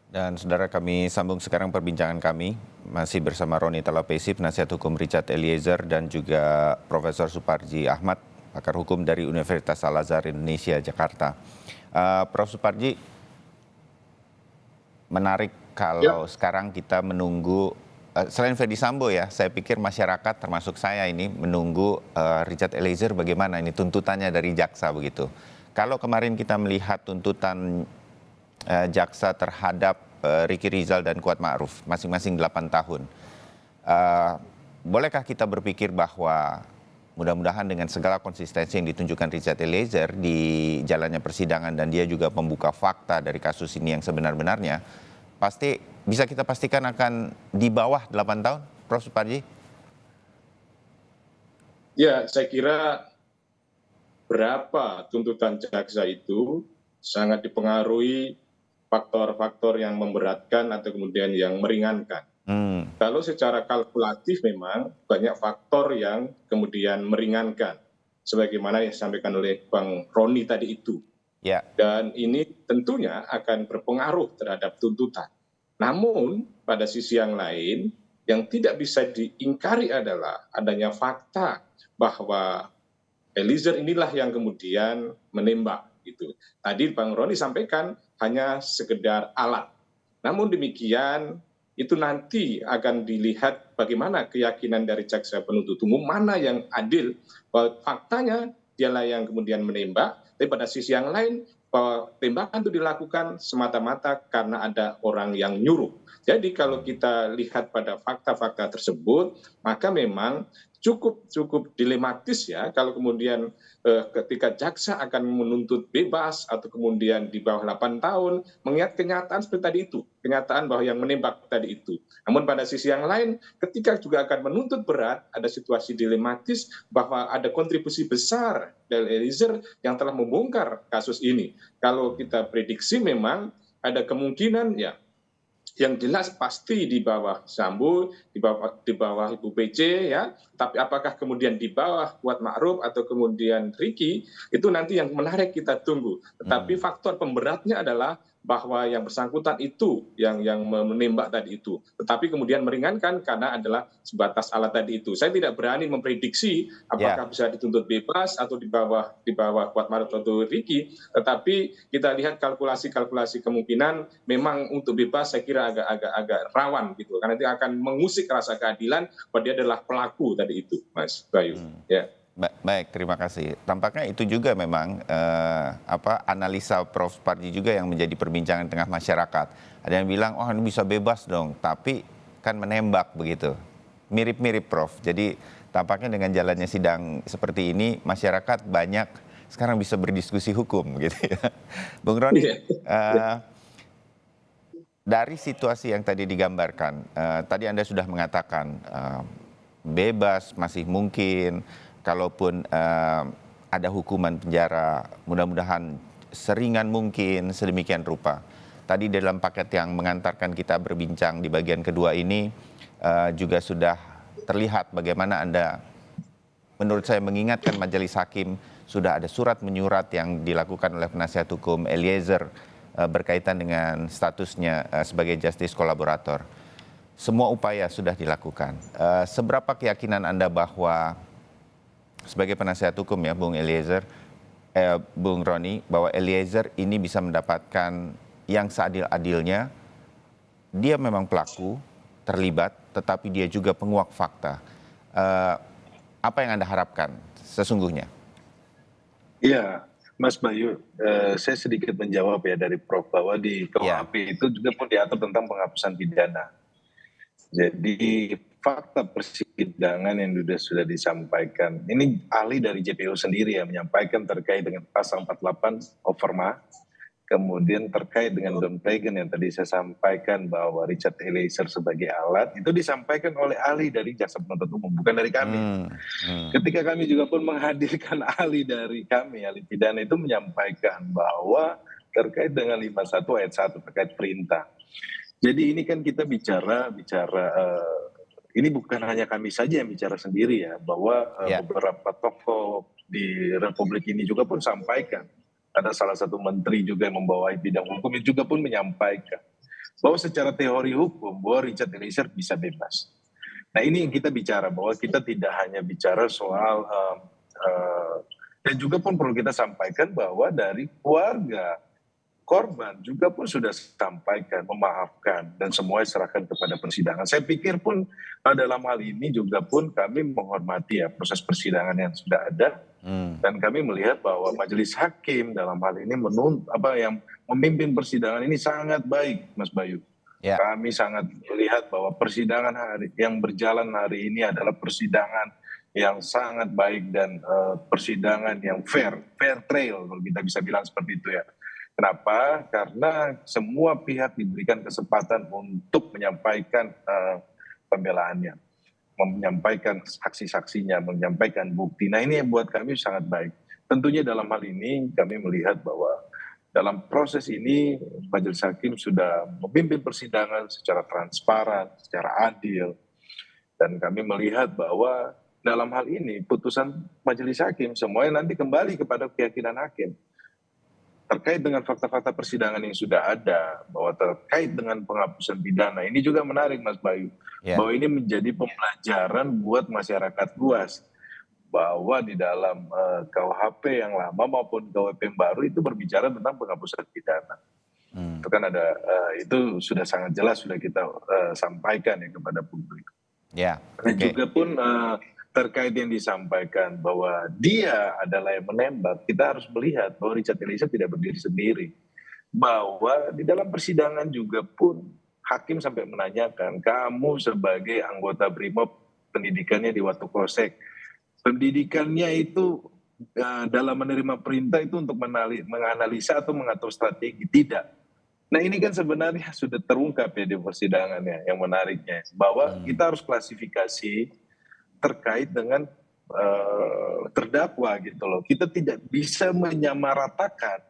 Dan saudara, kami sambung sekarang perbincangan kami masih bersama Roni Talapesi, penasihat hukum Richard Eliezer, dan juga Profesor Suparji Ahmad, pakar hukum dari Universitas Al-Azhar Indonesia, Jakarta. Prof. Suparji, menarik kalau Ya, sekarang kita menunggu, selain Ferdy Sambo ya, saya pikir masyarakat termasuk saya ini menunggu Richard Eliezer bagaimana ini tuntutannya dari jaksa begitu. Kalau kemarin kita melihat tuntutan jaksa terhadap Ricky Rizal dan Kuat Ma'ruf, masing-masing 8 tahun. Eh, Bolehkah kita berpikir bahwa mudah-mudahan dengan segala konsistensi yang ditunjukkan Richard Eliezer di jalannya persidangan dan dia juga membuka fakta dari kasus ini yang sebenar-benarnya, pasti bisa kita pastikan akan di bawah 8 tahun, Prof. Suparji? ya, saya kira berapa tuntutan jaksa itu sangat dipengaruhi faktor-faktor yang memberatkan atau kemudian yang meringankan. Hmm, Kalau secara kalkulatif memang banyak faktor yang kemudian meringankan, sebagaimana yang disampaikan oleh Bang Roni tadi itu. ya, Dan ini tentunya akan berpengaruh terhadap tuntutan. Namun, pada sisi yang lain, yang tidak bisa diingkari adalah adanya fakta bahwa Eliezer inilah yang kemudian menembak gitu. Tadi Bang Roni sampaikan hanya sekedar alat. Namun demikian itu nanti akan dilihat bagaimana keyakinan dari jaksa penuntut umum mana yang adil, bahwa faktanya dialah yang kemudian menembak, tapi pada sisi yang lain bahwa tembakan itu dilakukan semata-mata karena ada orang yang nyuruh. Jadi kalau kita lihat pada fakta-fakta tersebut, maka memang cukup cukup dilematis ya kalau kemudian ketika jaksa akan menuntut bebas atau kemudian di bawah 8 tahun mengingat kenyataan seperti tadi itu, kenyataan bahwa yang menembak tadi itu. Namun pada sisi yang lain ketika juga akan menuntut berat ada situasi dilematis bahwa ada kontribusi besar dari Eliezer yang telah membongkar kasus ini. Kalau kita prediksi memang ada kemungkinan ya yang jelas pasti di bawah Sambo, di bawah Ibu PC ya. Tapi apakah kemudian di bawah Kuat Ma'ruf atau kemudian Ricky itu nanti yang menarik kita tunggu. Tetapi hmm. faktor pemberatnya adalah bahwa yang bersangkutan itu yang menembak tadi itu. Tetapi kemudian meringankan karena adalah sebatas alat tadi itu. Saya tidak berani memprediksi Ya. apakah bisa dituntut bebas atau di bawah Kuat Ma'ruf atau Ricky. Tetapi kita lihat kalkulasi-kalkulasi kemungkinan memang untuk bebas saya kira agak rawan gitu karena itu akan mengusik rasa keadilan bahwa dia adalah pelaku tadi itu Mas Bayu Hmm. ya. Baik, terima kasih. Tampaknya itu juga memang analisa Prof. Parji juga yang menjadi perbincangan tengah masyarakat. Ada yang bilang, oh ini bisa bebas dong, tapi kan menembak begitu. Mirip-mirip Prof. Jadi tampaknya dengan jalannya sidang seperti ini, masyarakat banyak sekarang bisa berdiskusi hukum gitu ya. Bung Roni, Iya. eh, dari situasi yang tadi digambarkan, tadi Anda sudah mengatakan bebas masih mungkin, kalaupun ada hukuman penjara, mudah-mudahan seringan mungkin, sedemikian rupa. Tadi dalam paket yang mengantarkan kita berbincang di bagian kedua ini juga sudah terlihat bagaimana Anda, menurut saya, mengingatkan majelis hakim sudah ada surat menyurat yang dilakukan oleh penasihat hukum Eliezer berkaitan dengan statusnya sebagai justice kolaborator. Semua upaya sudah dilakukan. Seberapa keyakinan Anda bahwa sebagai penasihat hukum ya Bung Eliezer, Bung Roni, bahwa Eliezer ini bisa mendapatkan yang seadil-adilnya? Dia memang pelaku, terlibat, tetapi dia juga penguak fakta. Eh, Apa yang Anda harapkan sesungguhnya? Iya, Mas Bayu, saya sedikit menjawab ya dari Prof bahwa di Ya, KUHP itu juga pun diatur tentang penghapusan pidana. Jadi fakta persidangan yang sudah disampaikan, ini ahli dari JPU sendiri yang menyampaikan terkait dengan pasal 48 overma, kemudian terkait dengan Don Playgen yang tadi saya sampaikan bahwa Richard Eliezer sebagai alat, itu disampaikan oleh ahli dari jaksa penuntut umum, bukan dari kami. hmm, hmm, Ketika kami juga pun menghadirkan ahli dari kami, ahli pidana itu menyampaikan bahwa terkait dengan 51 ayat 1 terkait perintah. Jadi ini kan kita bicara ini bukan hanya kami saja yang bicara sendiri ya, bahwa ya, beberapa tokoh di Republik ini juga pun sampaikan. Ada salah satu menteri juga yang membawahi bidang hukum yang juga pun menyampaikan. bahwa secara teori hukum bahwa Richard Eliezer bisa bebas. Nah ini yang kita bicara, bahwa kita tidak hanya bicara soal dan juga pun perlu kita sampaikan bahwa dari keluarga korban juga pun sudah sampaikan, memaafkan, dan semuanya serahkan kepada persidangan. Saya pikir pun dalam hal ini juga pun kami menghormati ya proses persidangan yang sudah ada, dan kami melihat bahwa majelis hakim dalam hal ini yang memimpin persidangan ini sangat baik, Mas Bayu. Ya. Kami sangat melihat bahwa persidangan yang berjalan hari ini adalah persidangan yang sangat baik dan persidangan yang fair trial kalau kita bisa bilang seperti itu ya. Kenapa? Karena semua pihak diberikan kesempatan untuk menyampaikan pembelaannya, menyampaikan saksi-saksinya, menyampaikan bukti. Nah ini yang buat kami sangat baik. Tentunya dalam hal ini kami melihat bahwa dalam proses ini majelis hakim sudah memimpin persidangan secara transparan, secara adil. Dan kami melihat bahwa dalam hal ini putusan majelis hakim semuanya nanti kembali kepada keyakinan hakim. Terkait dengan fakta-fakta persidangan yang sudah ada, bahwa terkait dengan penghapusan pidana, ini juga menarik Mas Bayu, bahwa ini menjadi pembelajaran buat masyarakat luas, bahwa di dalam KUHP yang lama maupun KUHP yang baru itu berbicara tentang penghapusan pidana. Itu kan ada, itu sudah sangat jelas sudah kita sampaikan ya kepada publik. Dan juga pun terkait yang disampaikan bahwa dia adalah yang menembak, kita harus melihat bahwa Richard Eliezer tidak berdiri sendiri. Bahwa di dalam persidangan juga pun hakim sampai menanyakan, kamu sebagai anggota BRIMOB pendidikannya di Watu Kosek, pendidikannya itu dalam menerima perintah itu untuk menganalisa atau mengatur strategi, tidak. Nah ini kan sebenarnya sudah terungkap ya di persidangannya, yang menariknya bahwa kita harus klasifikasi terkait dengan terdakwa gitu loh. Kita tidak bisa menyamaratakan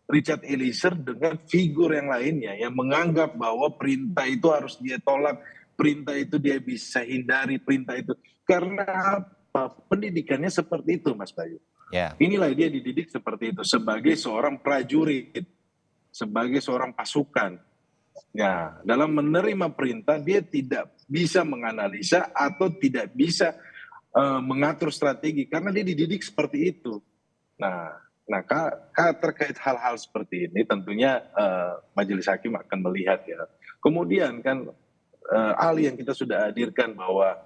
Richard Eliezer dengan figur yang lainnya yang menganggap bahwa perintah itu harus dia tolak, perintah itu dia bisa hindari, perintah itu karena apa? Pendidikannya seperti itu Mas Bayu. Inilah dia dididik seperti itu sebagai seorang prajurit, sebagai seorang pasukan. Ya, dalam menerima perintah dia tidak bisa menganalisa atau tidak bisa mengatur strategi karena dia dididik seperti itu. Nah terkait hal-hal seperti ini tentunya majelis hakim akan melihat ya. Kemudian kan ahli yang kita sudah hadirkan bahwa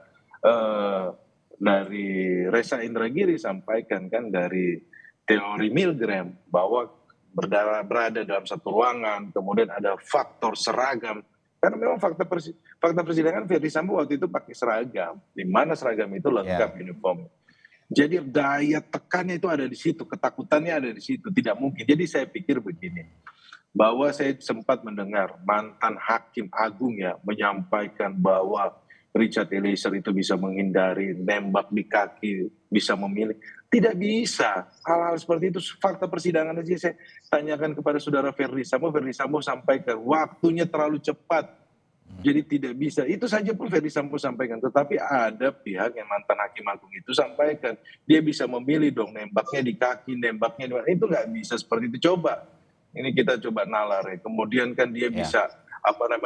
dari Reza Indragiri sampaikan kan dari teori Milgram bahwa berada dalam satu ruangan, kemudian ada faktor seragam. Karena memang fakta persidangan Verdi Sambo waktu itu pakai seragam, di mana seragam itu lengkap uniform. Jadi daya tekannya itu ada di situ, ketakutannya ada di situ, tidak mungkin. Jadi saya pikir begini, bahwa saya sempat mendengar mantan hakim agung ya menyampaikan bahwa Richard Eliezer itu bisa menghindari nembak di kaki, bisa memilih. Tidak bisa. Hal-hal seperti itu fakta persidangan aja saya tanyakan kepada saudara Verdi Sambo sampaikan waktunya terlalu cepat. Jadi tidak bisa. Itu saja pun Verdi Sambo sampaikan. Tetapi ada pihak yang mantan hakim agung itu sampaikan. Dia bisa memilih dong nembaknya di kaki, nembaknya di mana. Itu nggak bisa seperti itu. Coba. Ini kita coba nalar ya. Kemudian kan dia bisa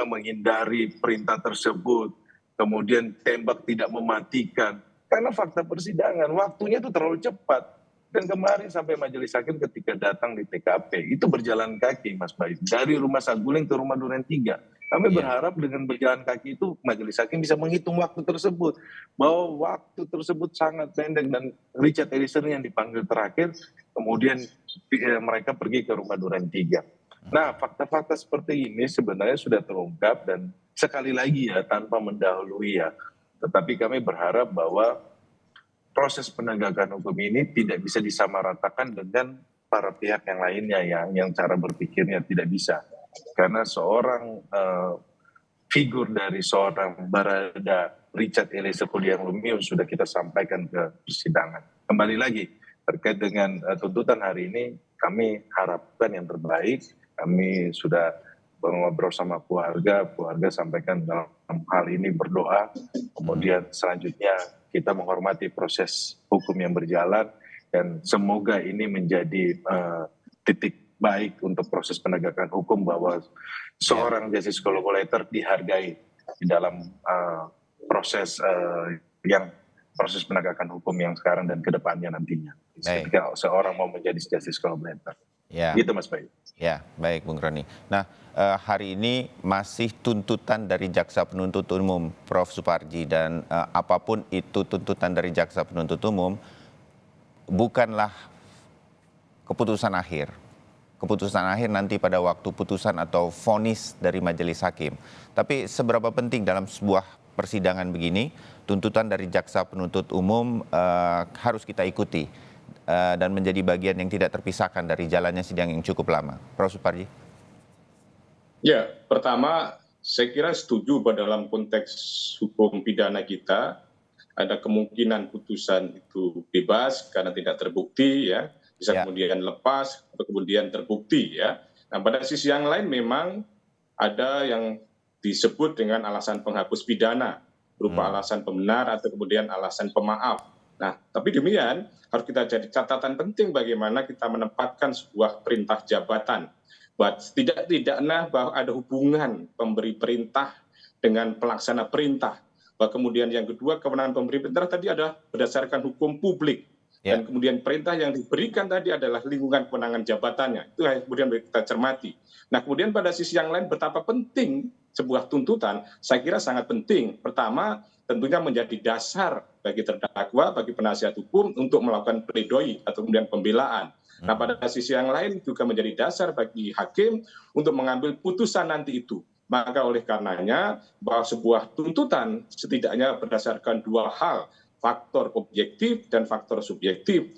menghindari perintah tersebut. Kemudian tembak tidak mematikan. Karena fakta persidangan, waktunya itu terlalu cepat. Dan kemarin sampai majelis hakim ketika datang di TKP, itu berjalan kaki Mas Bayu. Dari rumah Saguling ke rumah Duren 3. Kami berharap dengan berjalan kaki itu majelis hakim bisa menghitung waktu tersebut. Bahwa waktu tersebut sangat pendek dan Richard Eliezer yang dipanggil terakhir, kemudian mereka pergi ke rumah Duren 3. Nah fakta-fakta seperti ini sebenarnya sudah terungkap dan sekali lagi ya tanpa mendahului ya. Tetapi kami berharap bahwa proses penegakan hukum ini tidak bisa disamaratakan dengan para pihak yang lainnya yang cara berpikirnya tidak bisa. Karena seorang figur dari seorang Barada Richard Eliezer Pudiang Lumiu sudah kita sampaikan ke persidangan. Kembali lagi terkait dengan tuntutan hari ini kami harapkan yang terbaik. Kami sudah ngobrol sama keluarga sampaikan dalam hal ini berdoa, kemudian selanjutnya kita menghormati proses hukum yang berjalan dan semoga ini menjadi titik baik untuk proses penegakan hukum bahwa seorang justice collaborator dihargai di dalam proses proses penegakan hukum yang sekarang dan kedepannya nantinya. Baik. Ketika seorang mau menjadi justice collaborator. Ya. Gitu Mas Bayu. Ya, baik Bung Roni. Nah, hari ini masih tuntutan dari Jaksa Penuntut Umum, Prof. Suparji, dan apapun itu tuntutan dari Jaksa Penuntut Umum, bukanlah keputusan akhir. Keputusan akhir nanti pada waktu putusan atau vonis dari majelis hakim. Tapi seberapa penting dalam sebuah persidangan begini, tuntutan dari Jaksa Penuntut Umum harus kita ikuti dan menjadi bagian yang tidak terpisahkan dari jalannya sidang yang cukup lama. Prof. Suparji. Ya, pertama saya kira setuju bahwa dalam konteks hukum pidana kita ada kemungkinan putusan itu bebas karena tidak terbukti, ya, bisa kemudian lepas atau kemudian terbukti, ya. Nah, pada sisi yang lain memang ada yang disebut dengan alasan penghapus pidana berupa alasan pembenar atau kemudian alasan pemaaf. Nah, tapi demikian harus kita jadi catatan penting bagaimana kita menempatkan sebuah perintah jabatan. Tidak-tidaknya bahwa ada hubungan pemberi perintah dengan pelaksana perintah. Bahwa kemudian yang kedua, kewenangan pemberi perintah tadi adalah berdasarkan hukum publik. Dan kemudian perintah yang diberikan tadi adalah lingkungan kewenangan jabatannya. Itu yang kemudian kita cermati. Nah, kemudian pada sisi yang lain betapa penting sebuah tuntutan, saya kira sangat penting. Pertama, tentunya menjadi dasar bagi terdakwa, bagi penasihat hukum untuk melakukan pledoi atau kemudian pembelaan. Nah, pada sisi yang lain juga menjadi dasar bagi hakim untuk mengambil putusan nanti itu. Maka oleh karenanya bahwa sebuah tuntutan setidaknya berdasarkan dua hal, faktor objektif dan faktor subjektif.